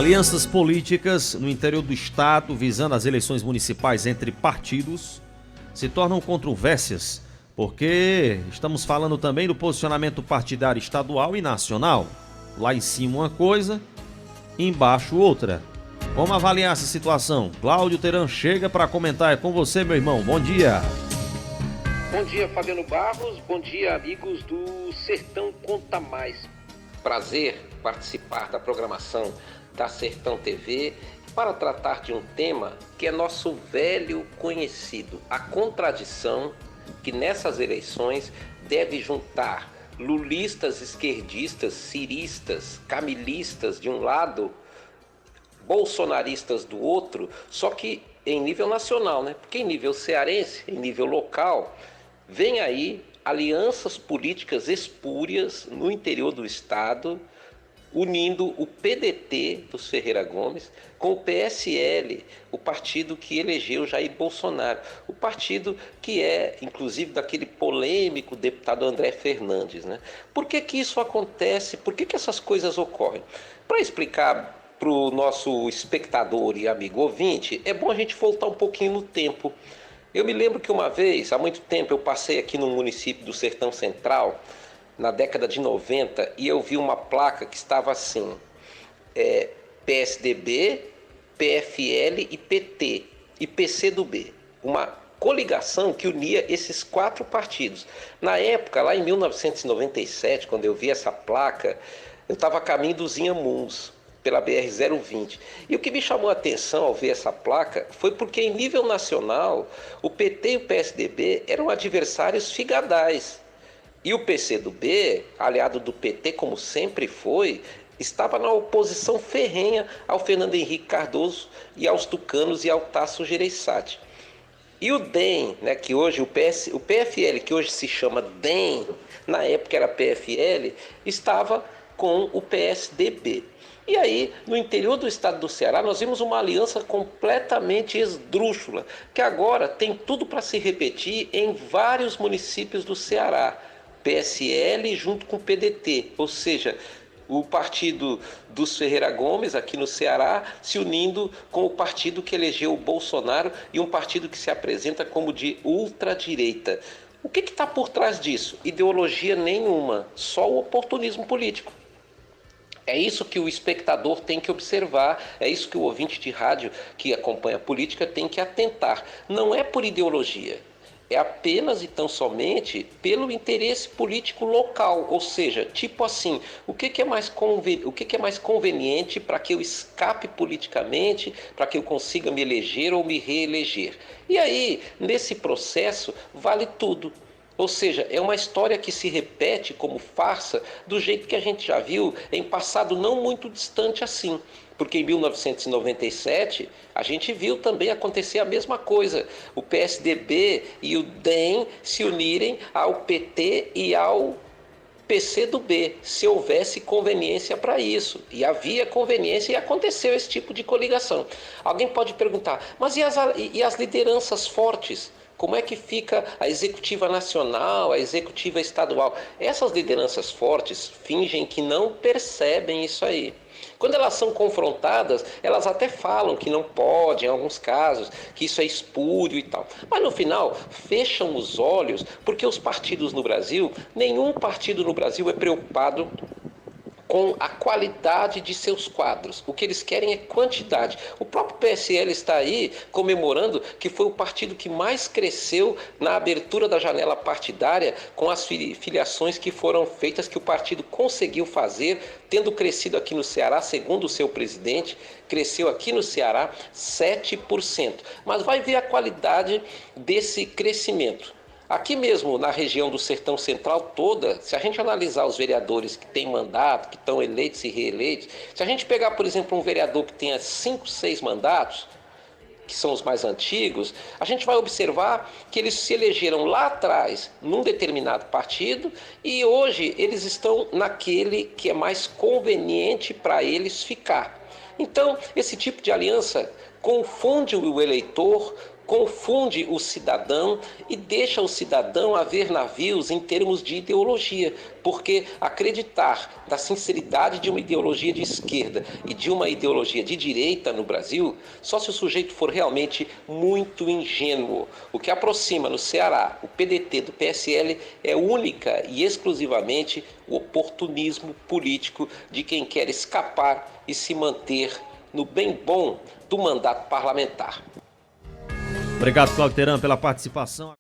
Alianças políticas no interior do estado visando as eleições municipais entre partidos se tornam controvérsias, porque estamos falando também do posicionamento partidário estadual e nacional. Lá em cima uma coisa, embaixo outra. Como avaliar essa situação? Cláudio Teran chega para comentar. É com você, meu irmão. Bom dia. Bom dia, Fabiano Barros. Bom dia, amigos do Sertão Conta Mais. Prazer participar da programação da Sertão TV para tratar de um tema que é nosso velho conhecido, a contradição que nessas eleições deve juntar lulistas, esquerdistas, ciristas, camilistas de um lado, bolsonaristas do outro, só que em nível nacional, né? Porque em nível cearense, em nível local, vem aí alianças políticas espúrias no interior do estado, unindo o PDT dos Ferreira Gomes com o PSL, o partido que elegeu Jair Bolsonaro, o partido que é, inclusive, daquele polêmico deputado André Fernandes, né? Por que que isso acontece? Por que que essas coisas ocorrem? Para explicar para o nosso espectador e amigo ouvinte, é bom a gente voltar um pouquinho no tempo. Eu me lembro que uma vez, há muito tempo, eu passei aqui no município do Sertão Central, na década de 90, e eu vi uma placa que estava assim, PSDB, PFL e PT, e PCdoB, uma coligação que unia esses quatro partidos. Na época, lá em 1997, quando eu vi essa placa, eu estava a caminho dos Inhamuns, pela BR-020. E o que me chamou a atenção ao ver essa placa foi porque, em nível nacional, o PT e o PSDB eram adversários figadais. E o PCdoB, aliado do PT como sempre foi, estava na oposição ferrenha ao Fernando Henrique Cardoso e aos tucanos e ao Tasso Gereissati. E o DEM, né, que hoje o PFL, que hoje se chama DEM, na época era PFL, estava com o PSDB. E aí, no interior do estado do Ceará, nós vimos uma aliança completamente esdrúxula, que agora tem tudo para se repetir em vários municípios do Ceará. PSL junto com o PDT, ou seja, o partido dos Ferreira Gomes aqui no Ceará se unindo com o partido que elegeu o Bolsonaro e um partido que se apresenta como de ultradireita. O que está por trás disso? Ideologia nenhuma, só o oportunismo político. É isso que o espectador tem que observar, é isso que o ouvinte de rádio que acompanha a política tem que atentar. Não é por ideologia. É apenas e tão somente pelo interesse político local, ou seja, tipo assim, o que é mais conveniente para que eu escape politicamente, para que eu consiga me eleger ou me reeleger. E aí, nesse processo, vale tudo. Ou seja, é uma história que se repete como farsa do jeito que a gente já viu em passado não muito distante assim. Porque em 1997 a gente viu também acontecer a mesma coisa. O PSDB e o DEM se unirem ao PT e ao PCdoB, se houvesse conveniência para isso. E havia conveniência e aconteceu esse tipo de coligação. Alguém pode perguntar, mas e as lideranças fortes? Como é que fica a executiva nacional, a executiva estadual? Essas lideranças fortes fingem que não percebem isso aí. Quando elas são confrontadas, elas até falam que não pode, em alguns casos, que isso é espúrio e tal. Mas no final, fecham os olhos, porque os partidos no Brasil, nenhum partido no Brasil é preocupado com a qualidade de seus quadros. O que eles querem é quantidade. O próprio PSL está aí comemorando que foi o partido que mais cresceu na abertura da janela partidária com as filiações que foram feitas, que o partido conseguiu fazer, tendo crescido aqui no Ceará, segundo o seu presidente, cresceu aqui no Ceará 7%. Mas vai ver a qualidade desse crescimento. Aqui mesmo, na região do Sertão Central toda, se a gente analisar os vereadores que têm mandato, que estão eleitos e reeleitos, se a gente pegar, por exemplo, um vereador que tenha 5, 6 mandatos, que são os mais antigos, a gente vai observar que eles se elegeram lá atrás num determinado partido e hoje eles estão naquele que é mais conveniente para eles ficar. Então, esse tipo de aliança confunde o eleitor confunde o cidadão e deixa o cidadão a ver navios em termos de ideologia, porque acreditar na sinceridade de uma ideologia de esquerda e de uma ideologia de direita no Brasil, só se o sujeito for realmente muito ingênuo. O que aproxima no Ceará o PDT do PSL é única e exclusivamente o oportunismo político de quem quer escapar e se manter no bem bom do mandato parlamentar. Obrigado, Cláudio Teran, pela participação.